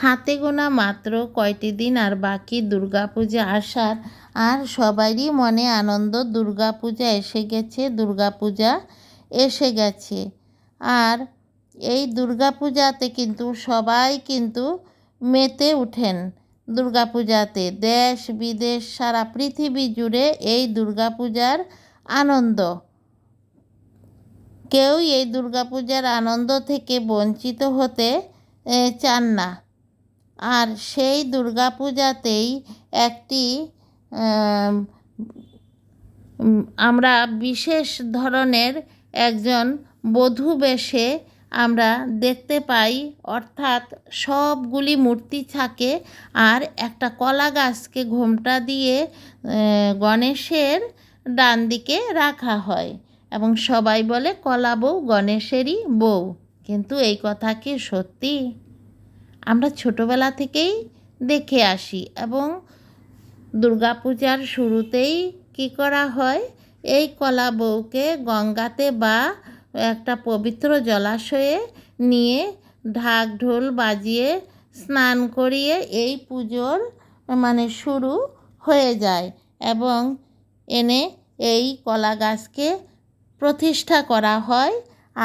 হাতে গোনা মাত্র কয়টি দিন আর বাকি দুর্গাপূজা আসার। আর সবারই মনে আনন্দ, দুর্গাপূজা এসে গেছে, দুর্গাপূজা এসে গেছে। আর এই দুর্গাপূজাতে কিন্তু সবাই কিন্তু মেতে উঠেন। দুর্গাপূজাতে দেশ বিদেশ সারা পৃথিবী জুড়ে এই দুর্গাপূজার আনন্দ। কেউ এই দুর্গাপূজার আনন্দ থেকে বঞ্চিত হতে চান না। আর সেই দুর্গাপূজাতেই একটি আমরা বিশেষ ধরনের একজন বধূ বেশে আমরা দেখতে পাই, অর্থাৎ সবগুলি মূর্তি থাকে আর একটা কলা গাছকে ঘোমটা দিয়ে গণেশের ডান দিকে রাখা হয় এবং সবাই বলে কলা বউ গণেশেরই বউ। কিন্তু এই কথা কি সত্যি? আমরা ছোটোবেলা থেকেই দেখে আসি এবং দুর্গাপূজার শুরুতেই কি করা হয়, এই কলা বউকে গঙ্গাতে বা একটা পবিত্র জলাশয়ে নিয়ে ঢাক ঢোল বাজিয়ে স্নান করিয়ে এই পুজোর শুরু হয়ে যায় এবং এনে এই কলা গাছকে প্রতিষ্ঠা করা হয়।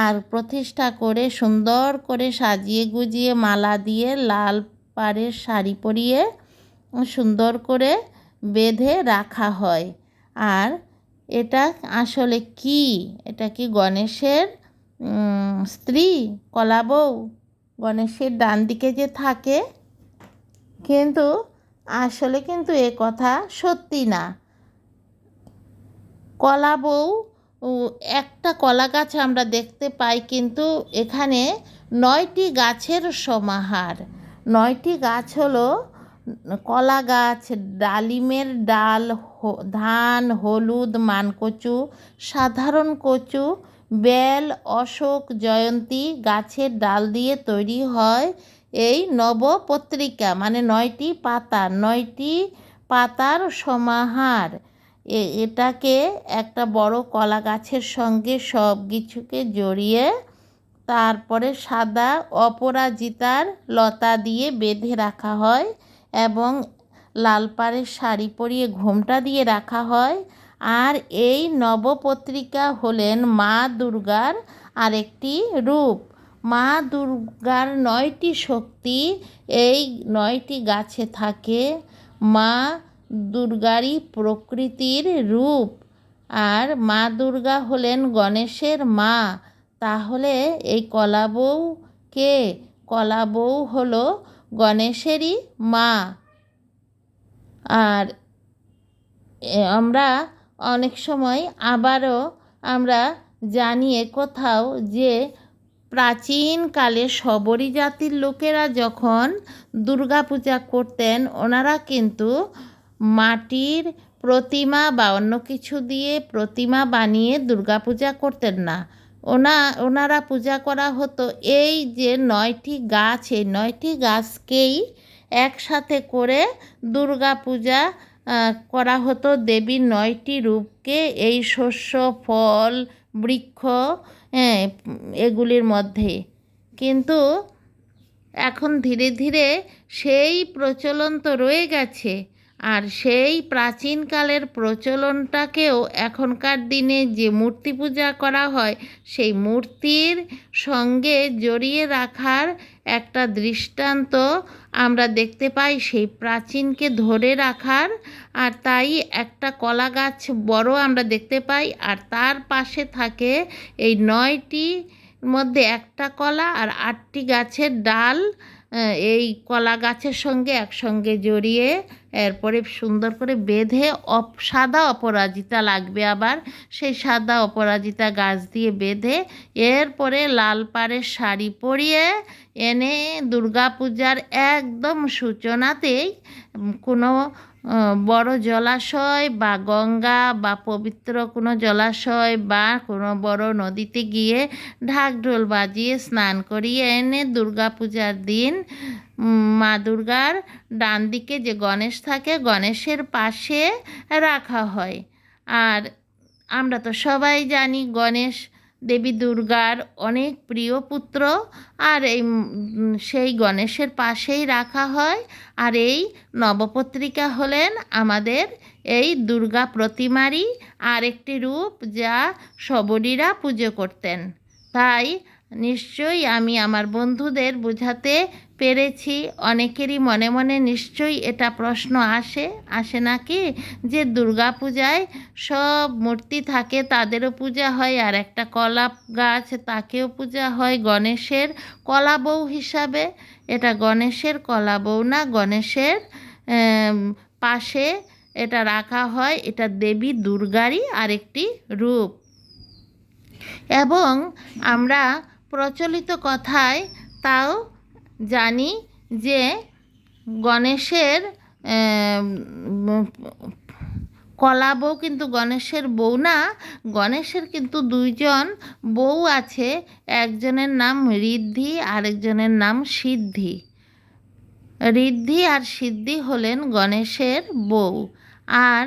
আর প্রতিষ্ঠা করে সুন্দর করে সাজিয়ে গুজিয়ে মালা দিয়ে লাল পাড়ের শাড়ি পরিয়ে সুন্দর করে বেঁধে রাখা হয়। আর এটা আসলে কি? এটা কি গণেশের স্ত্রী কলা বউ? গণেশের ডান দিকে যে থাকে, কিন্তু আসলে কিন্তু এ কথা সত্যি না। কলা বউ একটা কলা গাছ আমরা দেখতে পাই, কিন্তু এখানে 9টি গাছের সমাহার। 9টি গাছ হলো কলা গাছ, ডালিমের ডাল, ধান, হলুদ, মানকচু, সাধারণ কচু, বেল, অশোক, জয়ন্তী গাছের ডাল দিয়ে তৈরি হয় এই নবপত্রিকা, 9টি পাতা, 9টি পাতার সমাহার। এটাকে একটা বড় কলা গাছের সঙ্গে সব কিছুকে জড়িয়ে তারপরে সাদা অপরাজিতার লতা দিয়ে বেঁধে রাখা হয় এবং লাল পাড়ের শাড়ি পরিয়ে ঘোমটা দিয়ে রাখা হয়। আর এই নবপত্রিকা হলেন মা দুর্গার আরেকটি রূপ। মা দুর্গার 9টি শক্তি এই 9টি গাছে থাকে। মা দুর্গারই প্রকৃতির রূপ। আর মা দুর্গা হলেন গণেশের মা। তাহলে এই কলা বউ কে? কলা বউ হলো গণেশেরই মা। আর আমরা অনেক সময় আবারও আমরা জানি কোথাও যে প্রাচীনকালে শবরী জাতির লোকেরা যখন দুর্গাপূজা করতেন, ওনারা কিন্তু মাটির প্রতিমা বা অন্য কিছু দিয়ে প্রতিমা বানিয়ে দুর্গাপূজা করতেন না। ওনারা পূজা করা হতো এই যে 9টি গাছ, এই 9টি গাছকেই একসাথে করে দুর্গাপূজা করা হতো। দেবীর 9টি রূপকে এই শস্য, ফল, বৃক্ষ এগুলির মধ্যে। কিন্তু এখন ধীরে ধীরে সেই প্রচলন তো রয়ে গেছে, আর সেই প্রাচীনকালের প্রচলনটাকেও এখনকার দিনে যে মূর্তি পূজা করা হয় সেই মূর্তির সঙ্গে জড়িয়ে রাখার একটা দৃষ্টান্ত আমরা দেখতে পাই, সেই প্রাচীনকে ধরে রাখার। আর তাই একটা কলা গাছ বড় আমরা দেখতে পাই, আর তার পাশে থাকে এই 9টি মধ্যে একটা কলা আর 8টি গাছের ডাল এই কলা গাছের সঙ্গে একসঙ্গে জড়িয়ে এরপরে সুন্দর করে বেঁধে সাদা অপরাজিতা লাগবে, আবার সেই সাদা অপরাজিতা গাছ দিয়ে বেঁধে এরপরে লাল পাড়ের শাড়ি পরিয়ে এনে দুর্গাপূজার একদম সূচনাতেই কোনো বড় জলাশয় বা গঙ্গা বা পবিত্র কোনো জলাশয় বা কোনো বড় নদীতে গিয়ে ঢাক ঢোল বাজিয়ে স্নান করিয়ে এনে দুর্গাপূজার দিন মা দুর্গার ডান দিকে যে গণেশ থাকে, গণেশের পাশে রাখা হয়। আর আমরা তো সবাই জানি গণেশ দেবী দুর্গার অনেক প্রিয় পুত্র। আর সেই গণেশের পাশেই রাখা হয়। আর এই নবপত্রিকা হলেন আমাদের এই দুর্গা প্রতিমারই আরেকটি রূপ, যা সবরীরা পুজো করতেন। তাই নিশ্চয়ই আমি আমার বন্ধুদের বোঝাতে পেরেছি। অনেকেরই মনে মনে নিশ্চয়ই এটা প্রশ্ন আসে নাকি, যে দুর্গা পূজায় সব মূর্তি থাকে তাদেরও পূজা হয়, আর একটা কলা গাছ তাকেও পূজা হয় গণেশের কলা বউ হিসাবে। এটা গণেশের কলা বউ না, গণেশের পাশে এটা রাখা হয়। এটা দেবী দুর্গারই আরেকটি রূপ। এবং আমরা প্রচলিত কথায় তাও জানি যে গণেশের কলা বউ কিন্তু গণেশের বউ না, গণেশের কিন্তু দুইজন বউ আছে। একজনের নাম ঋদ্ধি, আরেকজনের নাম সিদ্ধি। ঋদ্ধি আর সিদ্ধি হলেন গণেশের বউ। আর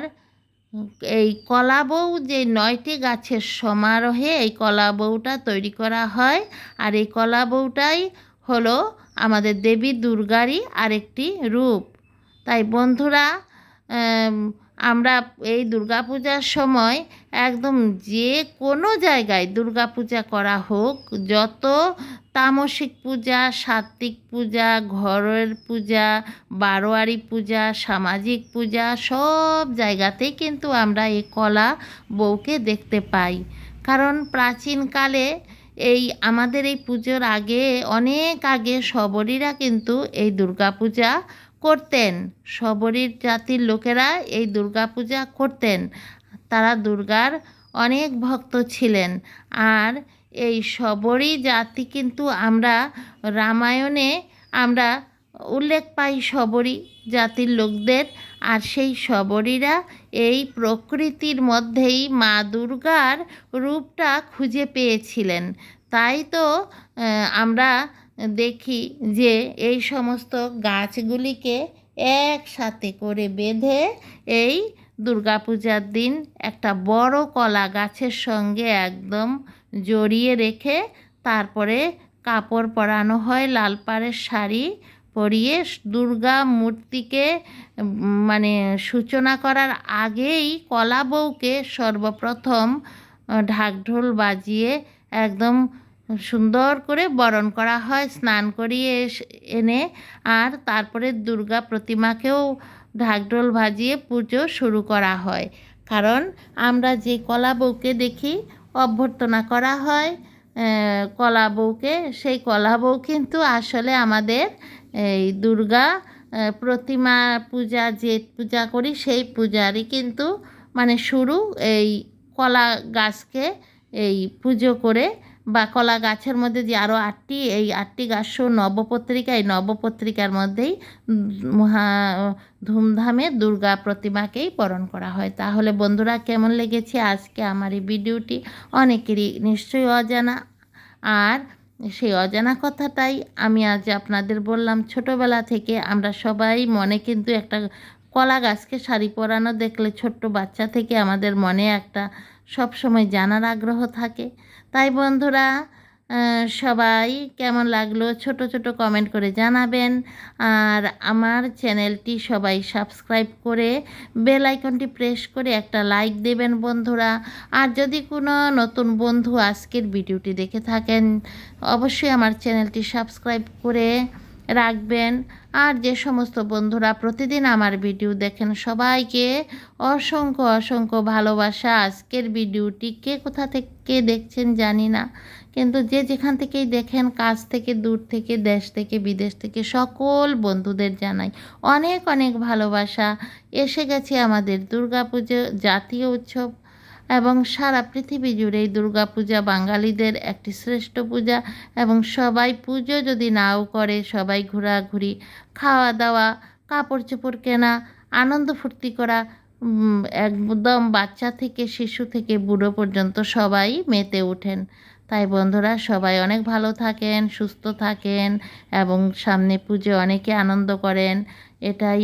এই কলা বউ যে 9টি গাছের সমারোহে এই কলা বউটা তৈরি করা হয়। আর এই কলা বউটাই হলো আমাদের দেবী দুর্গারই আরেকটি রূপ। তাই বন্ধুরা, আমরা এই দুর্গাপূজার সময় একদম যে কোনো জায়গায় দুর্গাপূজা করা হোক, যত তামসিক পূজা, সাত্ত্বিক পূজা, ঘরের পূজা, বারোয়ারি পূজা, সামাজিক পূজা, সব জায়গাতেই কিন্তু আমরা এই কলা বউকে দেখতে পাই। কারণ প্রাচীনকালে এই আমাদের এই পুজোর আগে, অনেক আগে শবরীরা কিন্তু এই দুর্গাপূজা করতেন। শবরীর জাতির লোকেরা এই দুর্গাপূজা করতেন। তারা দুর্গার অনেক ভক্ত ছিলেন। আর এই শবরী জাতি কিন্তু আমরা রামায়ণে আমরা উল্লেখ পাই শবরী জাতির লোকদের। আর সেই শবরীরা এই প্রকৃতির মধ্যেই মা দুর্গার রূপটা খুঁজে পেয়েছিলেন। তাই তো আমরা দেখি যে এই সমস্ত গাছগুলিকে একসাথে করে বেঁধে এই দুর্গাপূজার দিন একটা বড় কলা গাছের সঙ্গে একদম জড়িয়ে রেখে তারপরে কাপড় পরানো হয়, লাল পাড়ের শাড়ি পরিয়ে। দুর্গা মূর্তিকে মানে সূচনা করার আগেই কলা বউকে সর্বপ্রথম ঢাকঢোল বাজিয়ে একদম সুন্দর করে বরণ করা হয়, স্নান করিয়ে এনে। আর তারপরে দুর্গা প্রতিমাকেও ঢাকঢোল বাজিয়ে পুজো শুরু করা হয়। কারণ আমরা যে কলা বউকে দেখি, অভ্যর্থনা করা হয় কলা বউকে, সেই কলা বউ কিন্তু আসলে আমাদের এই দুর্গা প্রতিমা পূজা যে পূজা করি সেই পূজারই কিন্তু মানে শুরু। এই কলা গাছকে এই পুজো করে, বা কলা গাছের মধ্যে যে আরও 8টি, এই 8টি গাছ নবপত্রিকা, এই নবপত্রিকার মধ্যেই মহা ধুমধামে দুর্গা প্রতিমাকেই বরণ করা হয়। তাহলে বন্ধুরা, কেমন লেগেছে আজকে আমার এই ভিডিওটি? অনেকেরই নিশ্চয়ই অজানা। আর সেই অজানা কথাটাই আমি আজ আপনাদের বললাম। ছোটোবেলা থেকে আমরা সবাই মনে কিন্তু একটা কলা গাছকে শাড়ি পরানো দেখলে ছোট্ট বাচ্চা থেকে আমাদের মনে একটা সব সময় জানার আগ্রহ থাকে। তাই বন্ধুরা, সবাই কেমন লাগলো ছোট ছোট কমেন্ট করে জানাবেন। আর আমার চ্যানেলটি সবাই সাবস্ক্রাইব করে বেল আইকনটি প্রেস করে একটা লাইক দেবেন বন্ধুরা। আর যদি কোনো নতুন বন্ধু আজকের ভিডিওটি দেখে থাকেন, অবশ্যই আমার চ্যানেলটি সাবস্ক্রাইব করে রাখবেন। আর যে সমস্ত বন্ধুরা প্রতিদিন আমার ভিডিও দেখেন, সবাইকে অসংখ্য অসংখ্য ভালোবাসা। আজকের ভিডিওটি কে কোথা থেকে দেখছেন জানি না, কিন্তু যে যেখান থেকেই দেখেন, কাছ থেকে দূর থেকে, দেশ থেকে বিদেশ থেকে, সকল বন্ধুদের জানাই অনেক অনেক ভালোবাসা। এসে গেছে আমাদের দুর্গাপুজো, জাতীয় উৎসব, এবং সারা পৃথিবী জুড়ে এই দুর্গাপূজা বাঙালিদের একটি শ্রেষ্ঠ পূজা। এবং সবাই পুজো যদি নাও করে, সবাই ঘোরাঘুরি, খাওয়া দাওয়া, কাপড় চোপড় কেনা, আনন্দ ফুর্তি করা, একদম বাচ্চা থেকে শিশু থেকে বুড়ো পর্যন্ত সবাই মেতে ওঠেন। তাই বন্ধুরা, সবাই অনেক ভালো থাকেন, সুস্থ থাকেন, এবং সামনে পুজো অনেকে আনন্দ করেন, এটাই।